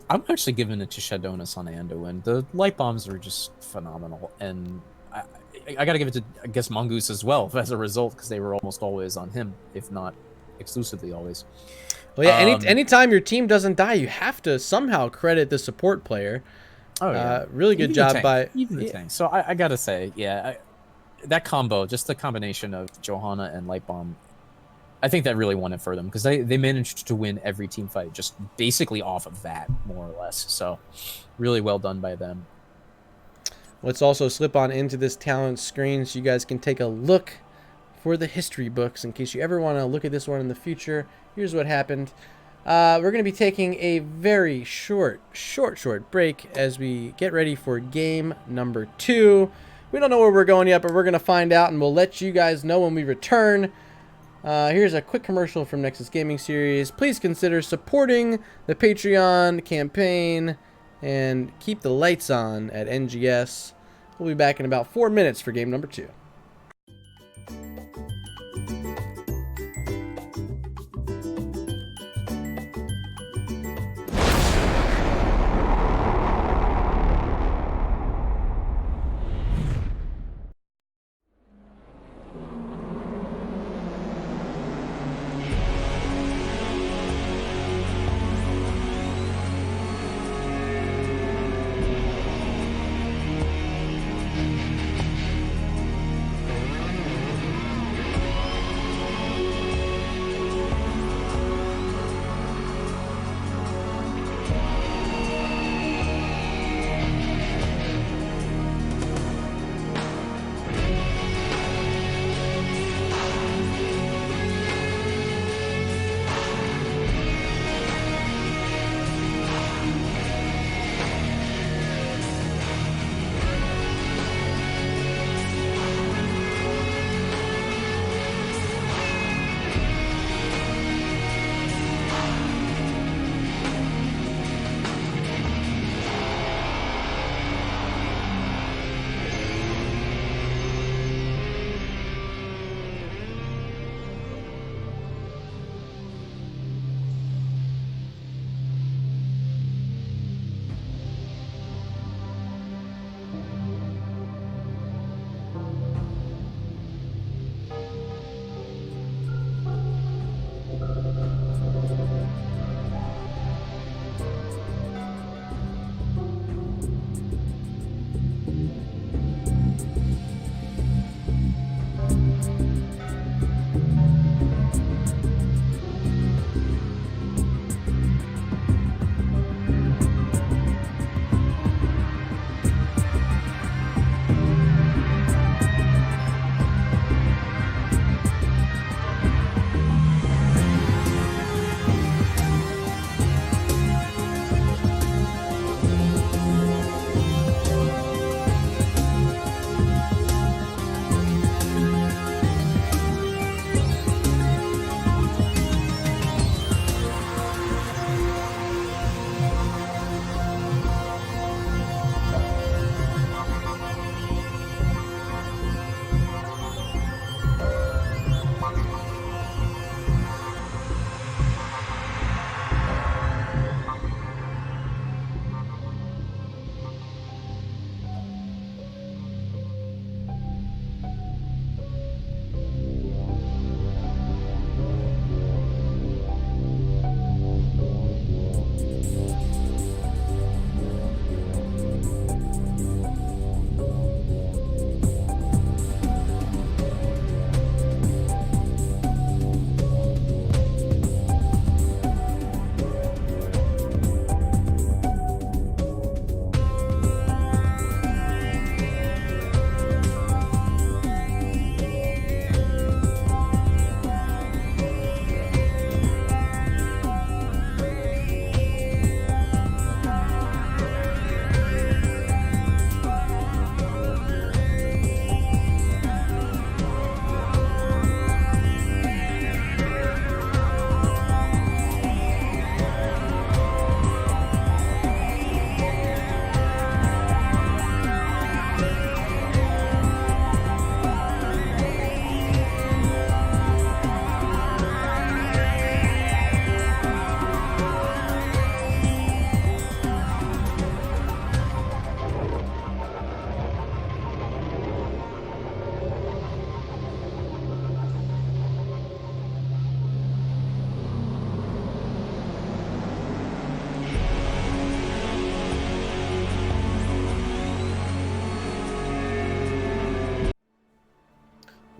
I'm actually giving it to Shadonis on Anduin. The light bombs are just phenomenal, and I got to give it to, I guess, Mongoose as well as a result, because they were almost always on him, if not exclusively always. Well, yeah, anytime your team doesn't die, you have to somehow credit the support player. Oh, yeah. Really good job by... Even the tank. So I got to say, yeah, that combo, just the combination of Johanna and Light Bomb, I think that really won it for them, because they managed to win every team fight just basically off of that, more or less. So really well done by them. Let's also slip on into this talent screen so you guys can take a look for the history books in case you ever want to look at this one in the future. Here's what happened. We're going to be taking a very short break as we get ready for game number 2. We don't know where we're going yet, but we're going to find out, and we'll let you guys know when we return. Here's a quick commercial from Nexus Gaming Series. Please consider supporting the Patreon campaign and keep the lights on at NGS. We'll be back in about 4 minutes for game number 2.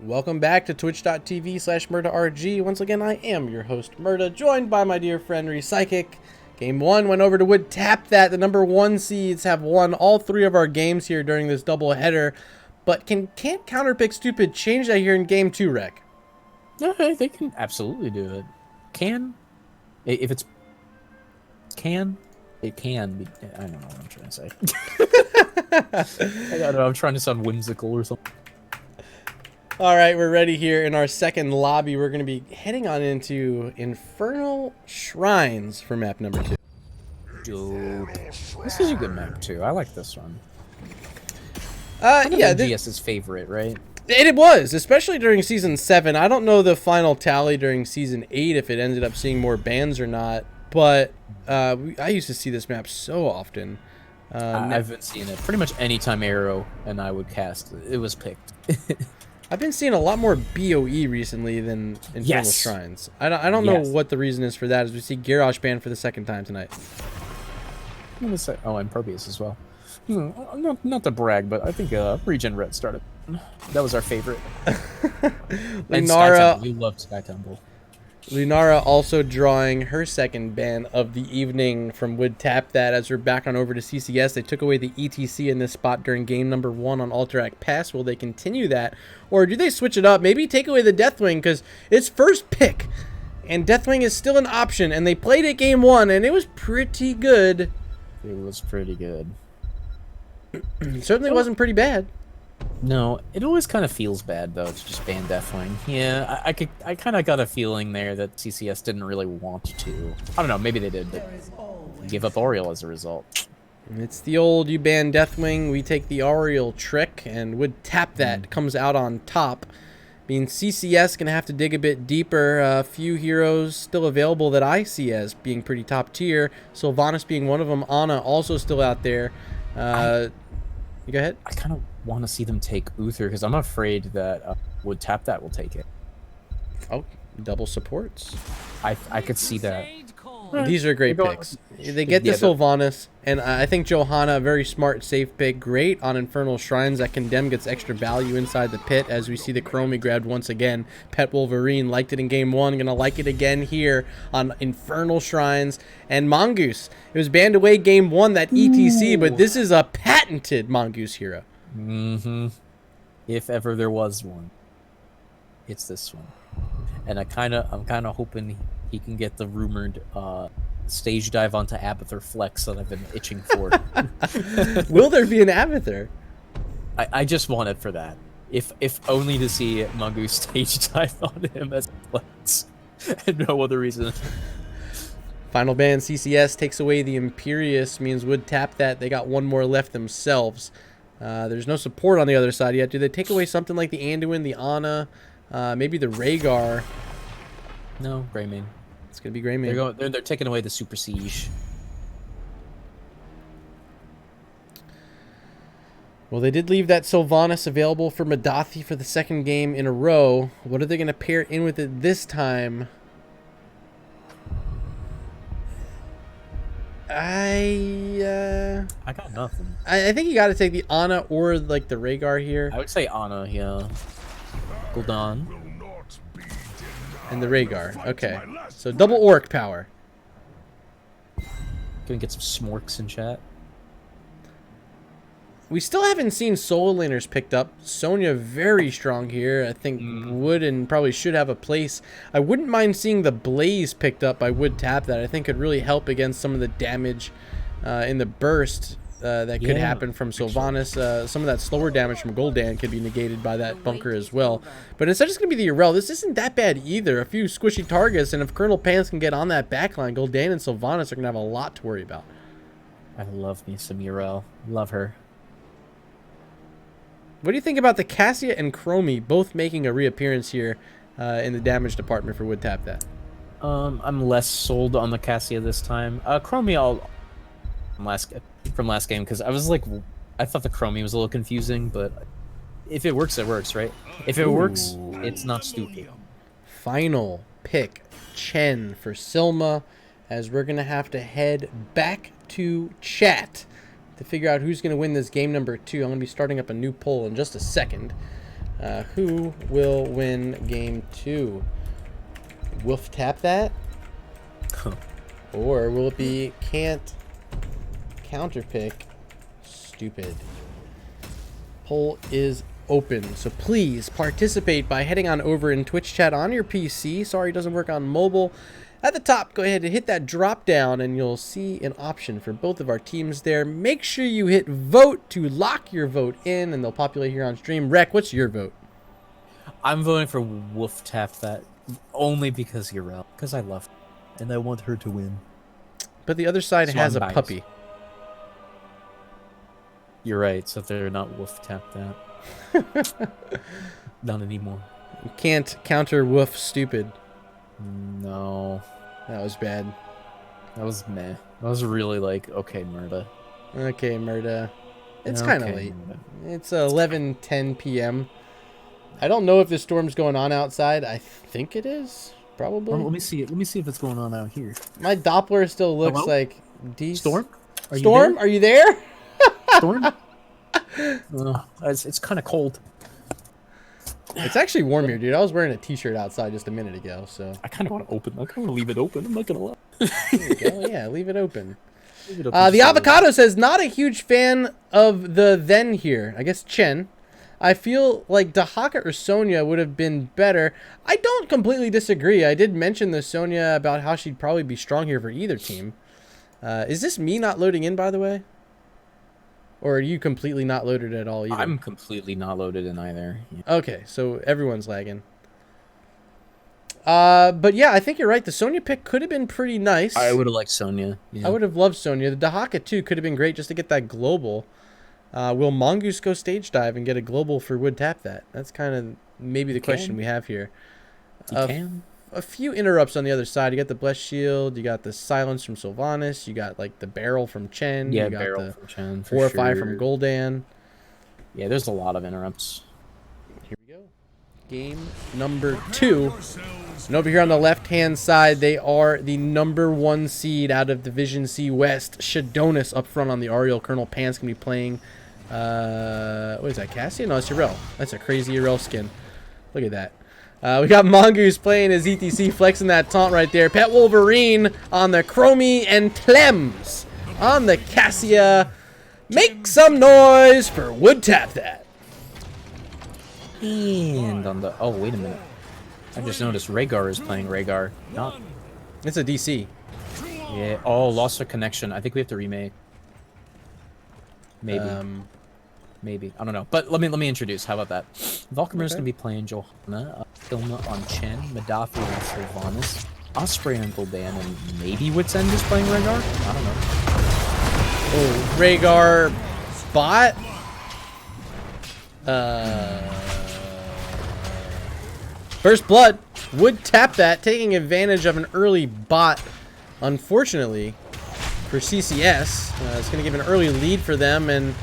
Welcome back to twitch.tv/MurdaRG. Once again, I am your host, Murda, joined by my dear friend, Repsychic. Game 1 went over to Wood. Tap that. The number 1 seeds have won all 3 of our games here during this double header. But can't Counterpick Stupid change that here in Game 2, Rec? No, they can absolutely do it. Can? If it's it can be. I don't know what I'm trying to say. I don't know. I'm trying to sound whimsical or something. All right, we're ready here in our second lobby. We're going to be heading on into Infernal Shrines for map number 2. Dope. This is a good map too. I like this one. Yeah, NGS's favorite, right? it was, especially during Season 7. I don't know the final tally during Season 8 if it ended up seeing more bans or not, but I used to see this map so often. I've been seeing it pretty much anytime Arrow and I would cast. It was picked. I've been seeing a lot more BOE recently than Infernal Yes. Shrines. I don't Yes. know what the reason is for that, as we see Garrosh banned for the second time tonight. I'm gonna say, and Probius as well. Not to brag, but I think Regen Red started. That was our favorite. And Sky Lunara, Temple. You loved Sky Temple. Lunara also drawing her second ban of the evening from Would Tap That. As we're back on over to CCS, they took away the ETC in this spot during game number 1 on Alterac Pass. Will they continue that, or do they switch it up? Maybe take away the Deathwing, because it's first pick, and Deathwing is still an option, and they played it game 1, and it was pretty good. It was pretty good. It certainly wasn't pretty bad. No, it always kind of feels bad though to just ban Deathwing. Yeah, I kind of got a feeling there that CCS didn't really want to. I don't know, maybe they did, but give up Oriole as a result. It's the old you ban Deathwing, we take the Oriole trick, and Would Tap That comes out on top. Means CCS gonna have to dig a bit deeper. A few heroes still available that I see as being pretty top tier. Sylvanas being one of them. Ana also still out there. You go ahead. I kind of want to see them take Uther because I'm afraid that Would Tap That will take it. Oh, double supports. I could see that. These are great picks. They get the Yeah, Sylvanas, and I think Johanna, very smart, safe pick. Great on Infernal Shrines. That Condemn gets extra value inside the pit, as we see the Chromie grabbed once again. Pet Wolverine liked it in game 1, gonna like it again here on Infernal Shrines. And Mongoose, it was banned away game 1, that ETC, but this is a patented Mongoose hero. Mm-hmm. If ever there was one, it's this one. And I'm kind of hoping he can get the rumored stage dive onto Abathur Flex that I've been itching for. Will there be an Abathur? I just want it for that. If only to see Mongoose stage dive on him as Flex. And no other reason. Final ban, CCS takes away the Imperious, means Would Tap That. They got one more left themselves. There's no support on the other side yet. Do they take away something like the Anduin, the Ana, maybe the Rhaegar? No, Greymane. It's gonna be Greymane. They're taking away the Super Siege. Well, they did leave that Sylvanas available for Madathi for the second game in a row. What are they gonna pair in with it this time? I got nothing. I think you got to take the Ana or like the Rhaegar here. I would say Ana, yeah. Gul'dan. And the Rhaegar. Okay. So double orc power. Can we get some smorks in chat? We still haven't seen solo laners picked up. Sonya very strong here. I think would and probably should have a place. I wouldn't mind seeing the Blaze picked up by Would Tap That. I think could really help against some of the damage in the burst that could happen from Sylvanas. Some of that slower damage from Gul'dan could be negated by that bunker as well. But instead it's going to be the Urel. This isn't that bad either. A few squishy targets, and if Colonel Pants can get on that backline, Gul'dan and Sylvanas are going to have a lot to worry about. I love me some Urel. Love her. What do you think about the Cassia and Chromie both making a reappearance here in the damage department for Would Tap That? I'm less sold on the Cassia this time. Chromie, from last game, because I was like, I thought the Chromie was a little confusing, but if it works, it works, right? If it works, it's not stupid. Final pick, Chen for Silma, as we're going to have to head back to chat to figure out who's going to win this game number 2. I'm going to be starting up a new poll in just a second. Who will win game 2? Wolf Tap That? Or will it be Counterpick? Stupid. Poll is open, so please participate by heading on over in Twitch chat on your PC. Sorry it doesn't work on mobile. At the top, go ahead and hit that drop down and you'll see an option for both of our teams there. Make sure you hit vote to lock your vote in and they'll populate here on stream. Rec, what's your vote? I'm voting for Wolf Tap that only because Urel. Because I love her. And I want her to win. But the other side So has I'm a biased. puppy. You're right, so they're not Wolf Tap that. Not anymore. You can't counter woof stupid. No. That was bad. That was meh. That was really like, okay, Murda. Okay, Murda. It's Okay, kind of late. Murda. It's 11:10 p.m. I don't know if the storm's going on outside. I think it is. Probably. Well, let me see it. Let me see if it's going on out here. My Doppler still looks Hello? like Storm? Are you Storm, there? are you there? Storm? It's kind of cold. It's actually warm here, dude. I was wearing a t-shirt outside just a minute ago, so. I kind of want to open. I kind of want to leave it open. I'm not gonna lie. There you go. Yeah, leave it open. Leave it open The just a avocado says, not a huge fan of the then here. I guess Chen. I feel like Dahaka or Sonya would have been better. I don't completely disagree. I did mention the Sonya about how she'd probably be strong here for either team. Is this me not loading in, by the way? Or are you completely not loaded at all either? I'm completely not loaded in either. Yeah. Okay, so everyone's lagging. But yeah, I think you're right. The Sonya pick could have been pretty nice. I would have liked Sonya. Yeah. I would have loved Sonya. The Dahaka, too, could have been great just to get that global. Will Mongoose go stage dive and get a global for Would Tap that? That's kind of maybe the question we have here. He can. A few interrupts on the other side. You got the Blessed Shield. You got the Silence from Sylvanas. You got, like, the Barrel from Chen. Yeah, you got barrel the from Chen. 4 or 5 from Gul'dan. Yeah, there's a lot of interrupts. Here we go. Game number 2. And over here on the left-hand side, they are the #1 seed out of Division C West. Shadonis up front on the Ariel. Colonel Pants going to be playing... what is that, Cassian? No, it's Urel. That's a crazy Urel skin. Look at that. We got Mongoose playing his ETC, flexing that taunt right there. Pet Wolverine on the Chromie and Tlems on the Cassia. Make some noise for Would Tap that. And on the... Oh, wait a minute. I just noticed Rhaegar is playing Rhaegar. Not... It's a DC. Yeah. Oh, lost a connection. I think we have to remake. Maybe. Maybe. I don't know. But let me introduce. How about that? Valkyrie is going to be playing Johanna, Ilma on Chen, Madafi on Sylvanas, Osprey on Gul'dan, and maybe Wit's End is playing Rhaegar? I don't know. Oh, Rhaegar bot? First Blood would tap that, taking advantage of an early bot, unfortunately, for CCS. It's going to give an early lead for them, and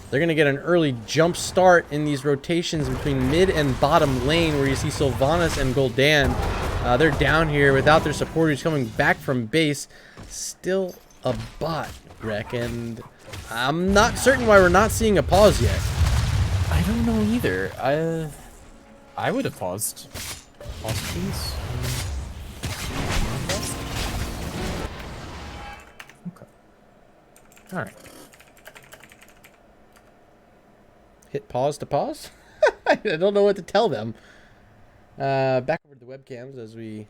they're going to get an early jump start in these rotations between mid and bottom lane, where you see Sylvanas and Gul'dan. They're down here without their supporters coming back from base. Still a bot, Rek, and I'm not certain why we're not seeing a pause yet. I don't know either. I would have paused. Pause, please. Okay. All right. Hit pause to pause? I don't know what to tell them. Back over to the webcams as we...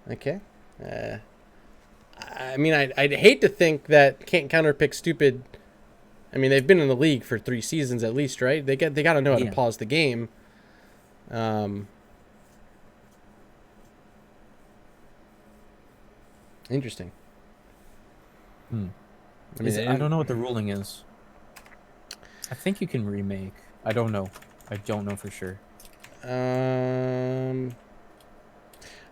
Okay. I mean, I'd hate to think that can't counterpick stupid... I mean, they've been in the league for 3 seasons at least, right? They got to know how to pause the game. Interesting. I mean, I don't know what the ruling is. I think you can remake. I don't know. I don't know for sure. I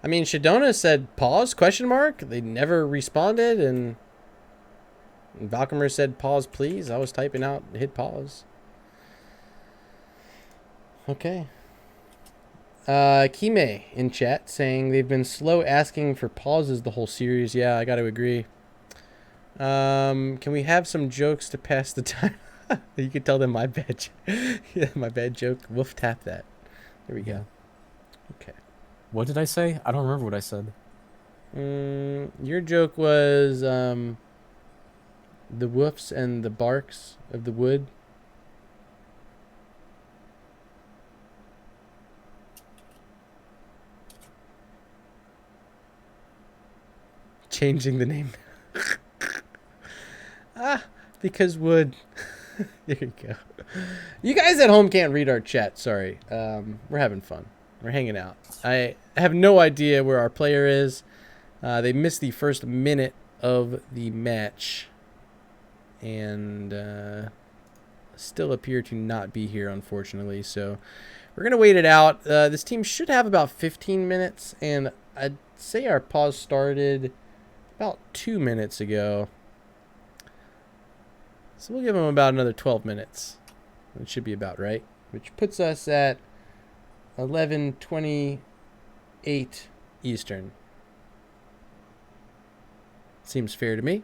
mean, Shadona said pause, question mark. They never responded, and Valkymer said pause, please. I was typing out, hit pause. Okay. Kime in chat saying they've been slow asking for pauses the whole series. Yeah, I got to agree. Can we have some jokes to pass the time? You could tell them my bad, yeah, my bad joke. Woof tap that. There we go. Okay. What did I say? I don't remember what I said. Your joke was the woofs and the barks of the wood. changing the name? Because wood. There you go. You guys at home can't read our chat. Sorry. We're having fun. We're hanging out. I have no idea where our player is. They missed the first minute of the match. And still appear to not be here, unfortunately. So we're going to wait it out. This team should have about 15 minutes. And I'd say our pause started about 2 minutes ago. So we'll give them about another 12 minutes. It should be about right. Which puts us at 11:28 Eastern. Seems fair to me.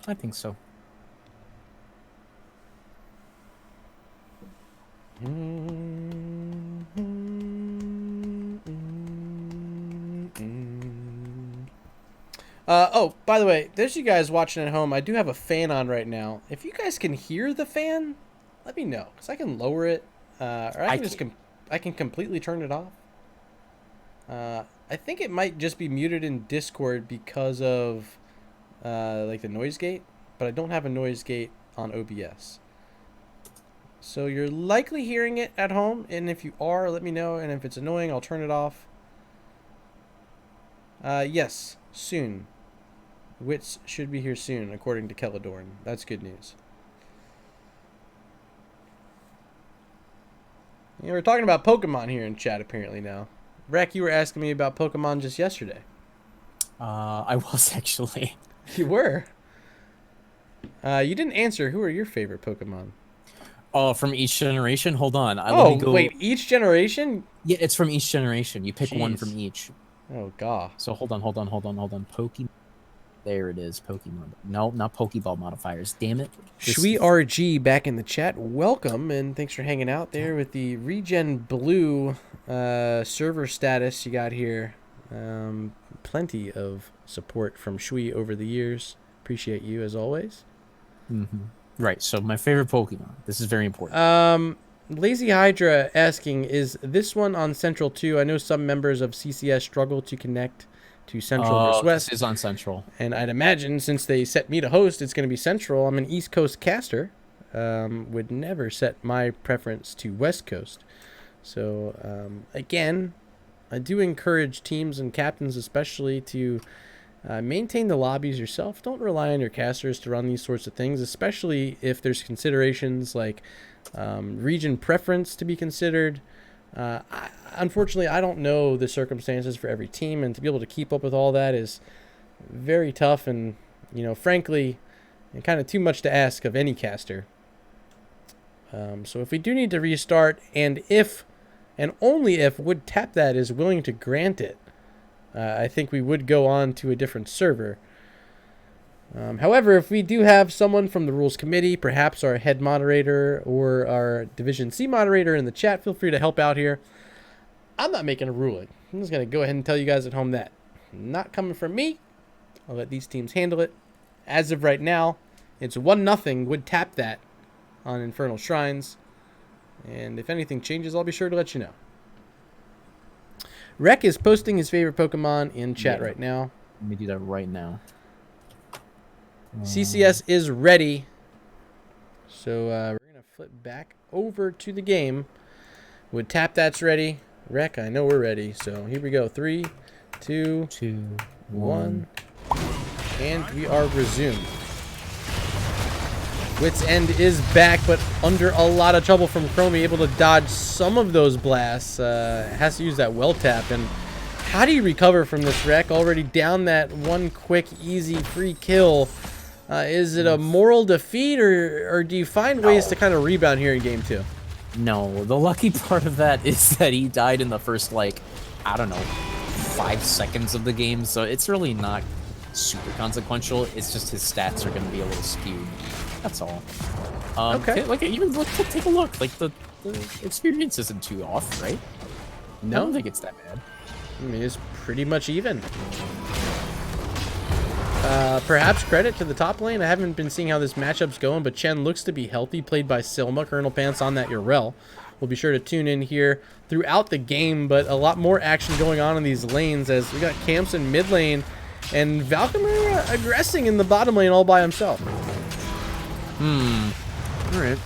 I think so. Oh, by the way, there's you guys watching at home. I do have a fan on right now. If you guys can hear the fan, let me know, because I can lower it, or I can completely turn it off. I think it might just be muted in Discord because of like the noise gate, but I don't have a noise gate on OBS. So you're likely hearing it at home, and if you are, let me know, and if it's annoying, I'll turn it off. Yes, soon. Wits should be here soon, according to Kelladorn. That's good news. Yeah, we're talking about Pokemon here in chat, apparently, now. Rek, you were asking me about Pokemon just yesterday. I was actually. You were? You didn't answer. Who are your favorite Pokemon? Oh, from each generation? Hold on. Wait, each generation? Yeah, it's from each generation. You pick one from each. Oh, God. So hold on. Pokemon. There it is. Pokemon. No, not Pokeball modifiers. Damn it. Shui RG back in the chat. Welcome, and thanks for hanging out there with the Regen Blue server status you got here. Plenty of support from Shui over the years. Appreciate you, as always. Right, so my favorite Pokemon. This is very important. Lazy Hydra asking, is this one on Central 2? I know some members of CCS struggle to connect to Central versus West. This is on Central. And I'd imagine since they set me to host, it's going to be Central. I'm an East Coast caster. Would never set my preference to West Coast. So, again, I do encourage teams and captains especially to maintain the lobbies yourself. Don't rely on your casters to run these sorts of things, especially if there's considerations like region preference to be considered. Unfortunately, I don't know the circumstances for every team, and to be able to keep up with all that is very tough and, you know, frankly, kind of too much to ask of any caster. So if we do need to restart, and if, and only if, Would Tap That is willing to grant it, I think we would go on to a different server. However, if we do have someone from the rules committee, perhaps our head moderator or our Division C moderator in the chat, feel free to help out here. I'm not making a ruling. I'm just going to go ahead and tell you guys at home that not coming from me. I'll let these teams handle it. As of right now, it's 1-0 Would Tap That on Infernal Shrines. And if anything changes, I'll be sure to let you know. Rek is posting his favorite Pokemon in chat right now. Let me do that right now. CCS is ready. So we're going to flip back over to the game. Would Tap That's ready. Rek, I know we're ready. So here we go. 3, 2, 1. And we are resumed. Wits End is back, but under a lot of trouble from Chromie, able to dodge some of those blasts. Has to use that well tap. And how do you recover from this, Rek? Already down that one quick, easy, free kill. Is it a moral defeat, or do you find ways to kind of rebound here in game 2? No, the lucky part of that is that he died in the first, like, I don't know, 5 seconds of the game, so it's really not super consequential. It's just his stats are going to be a little skewed. That's all. Okay. Like, even take a look. Like, the experience isn't too off, right? No. I don't think it's that bad. I mean, it's pretty much even. Perhaps credit to the top lane. I haven't been seeing how this matchup's going, but Chen looks to be healthy, played by Silma. Colonel Pants on that Urel. We'll be sure to tune in here throughout the game, but a lot more action going on in these lanes as we got camps in mid lane, And Valkymer aggressing in the bottom lane all by himself. All right.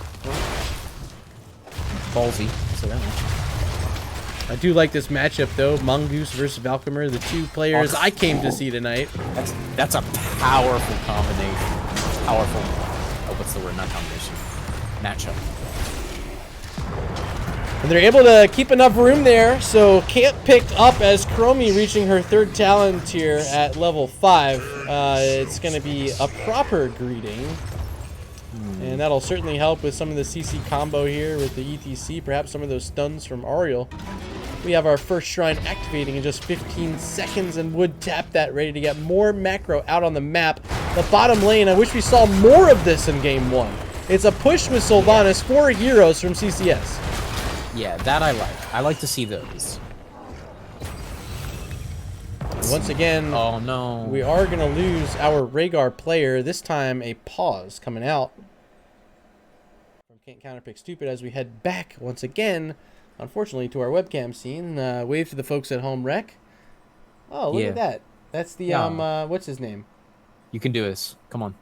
Ballsy. So that one. I do like this matchup though. Mongoose versus Valkymer, the two players I came to see tonight. That's a powerful combination. Powerful. Oh, what's the word? Not combination. Matchup. And they're able to keep enough room there, so Camp picked up as Chromie reaching her 3rd talent tier at level 5. It's going to be a proper greeting. And that'll certainly help with some of the CC combo here with the ETC, perhaps some of those stuns from Ariel. We have our first shrine activating in just 15 seconds and would tap that, ready to get more macro out on the map. The bottom lane, I wish we saw more of this in game 1. It's a push with Sylvanas, 4 heroes from CCS. Yeah, that I like. I like to see those. Once again, oh no, we are going to lose our Rhaegar player. This time, a pause coming out from Can't Counterpick Stupid as we head back once again, unfortunately, to our webcam scene. Wave to the folks at home, Rec. Oh, look at that. That's the, what's his name? You can do this. Come on.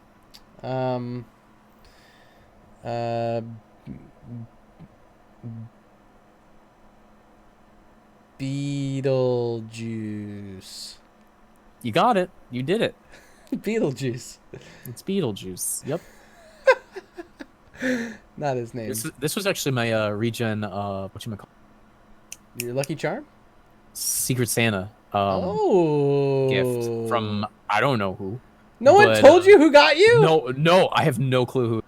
Beetlejuice. You got it. You did it. Beetlejuice. It's Beetlejuice. Yep. Not his name. This was actually my regen. Whatchamacallit? Your Lucky Charm? Secret Santa. Oh. Gift from I don't know who. No one told you who got you? No, I have no clue who.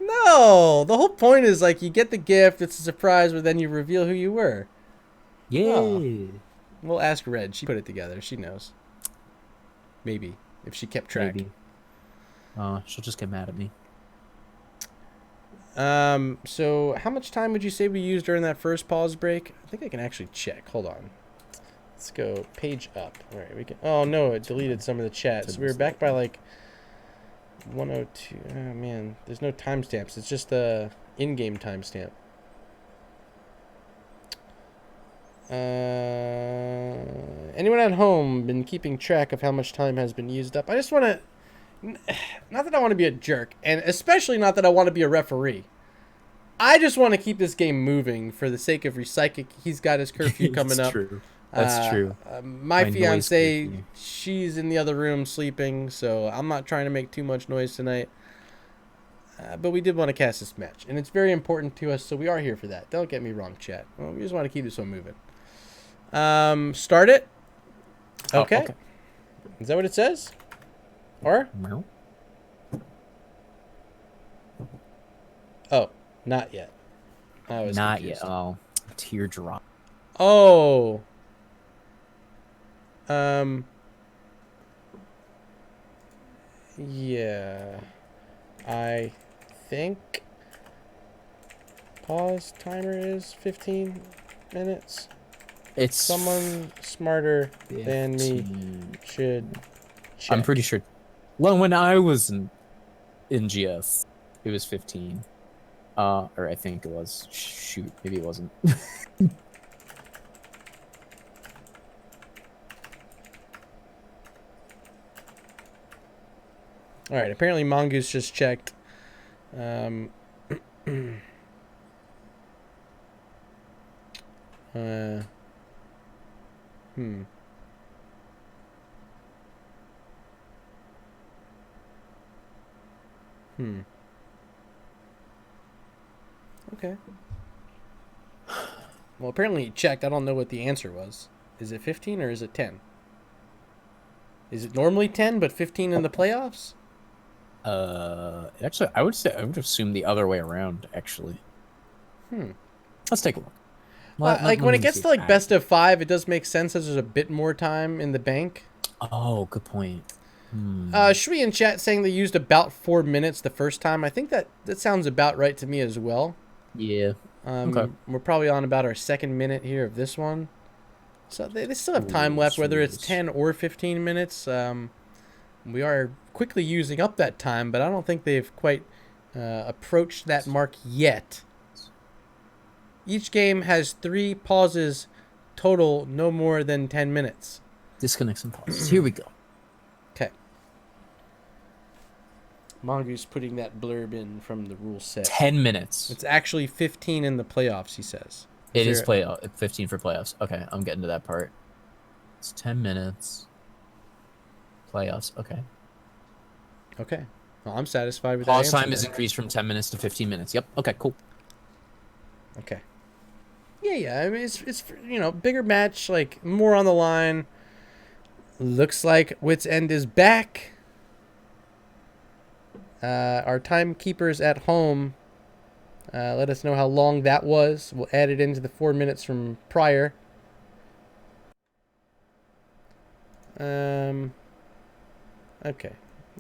No, the whole point is like you get the gift, it's a surprise, but then you reveal who you were. Yeah. Oh. We'll ask Red. She put it together. She knows. Maybe if she kept track. Maybe. She'll just get mad at me. So how much time would you say we used during that first pause break? I think I can actually check. Hold on. Let's go page up. All right, we can. Oh no, it deleted some of the chat. So we were back by like 102. Oh man, there's no timestamps. It's just the in-game timestamp. Anyone at home been keeping track of how much time has been used up? I just want to, not that I want to be a jerk, and especially not that I want to be a referee. I just want to keep this game moving for the sake of Recyclic. He's got his curfew coming up. True. That's true. My fiance, she's in the other room sleeping, so I'm not trying to make too much noise tonight. But we did want to cast this match, and it's very important to us, so we are here for that. Don't get me wrong, chat. Well, we just want to keep this one moving. Start it. Okay. Oh, okay. Is that what it says? Or? No. Oh, not yet. I was Not confused. yet. Oh, teardrop. Oh. Yeah. I think pause timer is 15 minutes. It's Someone smarter than me should check. I'm pretty sure. Well, when I was in NGS, it was 15. Or I think it was. Shoot, maybe it wasn't. All right, apparently Mongoose just checked. Okay. Well, apparently he checked. I don't know what the answer was. Is it 15 or is it 10? Is it normally 10 but 15 in the playoffs? Actually, I would assume the other way around. Actually. Let's take a look. Like when it gets to like best of 5, it does make sense as there's a bit more time in the bank. Oh, good point. Shui in chat saying they used about 4 minutes the first time. I think that sounds about right to me as well. Yeah. Okay. We're probably on about our 2nd minute here of this one. So they still have time left, whether it's 10 or 15 minutes. We are quickly using up that time, but I don't think they've quite approached that mark yet. Each game has 3 pauses total, no more than 10 minutes. Disconnects and pauses. Here we go. Mongoose putting that blurb in from the rule set. 10 minutes. It's actually 15 in the playoffs, he says. It is 15 for playoffs. Okay, I'm getting to that part. It's 10 minutes. Playoffs. Okay. Okay. Well, I'm satisfied with that. Pause time is increased from 10 minutes to 15 minutes. Yep. Okay, cool. Okay. Yeah. I mean, it's you know, bigger match, like more on the line. Looks like Wits End is back. Our timekeepers at home let us know how long that was. We'll add it into the 4 minutes from prior. Okay.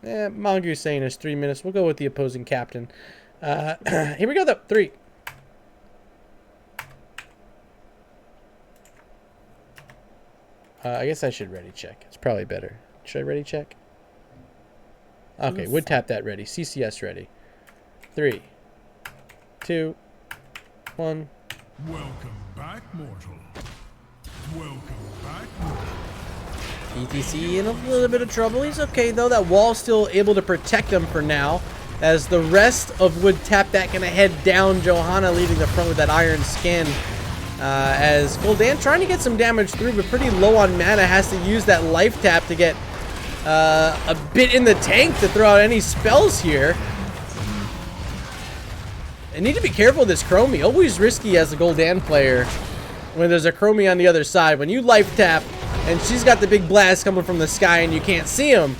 Mongoose saying it's 3 minutes. We'll go with the opposing captain. Here we go, though. 3. I guess I should ready check. It's probably better. Should I ready check? Okay, would tap that ready. CCS ready. 3, 2, 1. Welcome back, mortal. Welcome back, mortal. ETC in a little bit of trouble. He's okay, though. That wall's still able to protect him for now. As the rest of Would Tap that going to head down. Johanna leading the front with that iron skin. As Gul'dan trying to get some damage through, but pretty low on mana. Has to use that life tap to get a bit in the tank to throw out any spells here. I need to be careful of this Chromie. Always risky as a Gul'dan player when there's a Chromie on the other side. When you life tap and she's got the big blast coming from the sky and you can't see him,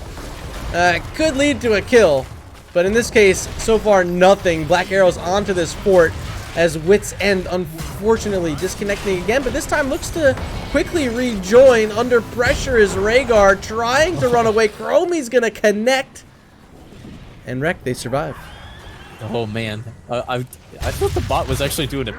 it could lead to a kill. But in this case, so far nothing. Black Arrow's onto this fort as Wits End unfortunately disconnecting again, but this time looks to quickly rejoin. Under pressure is Rhaegar trying to run away. Chromie's gonna connect and wreck. They survive. Oh man, I thought the bot was actually doing it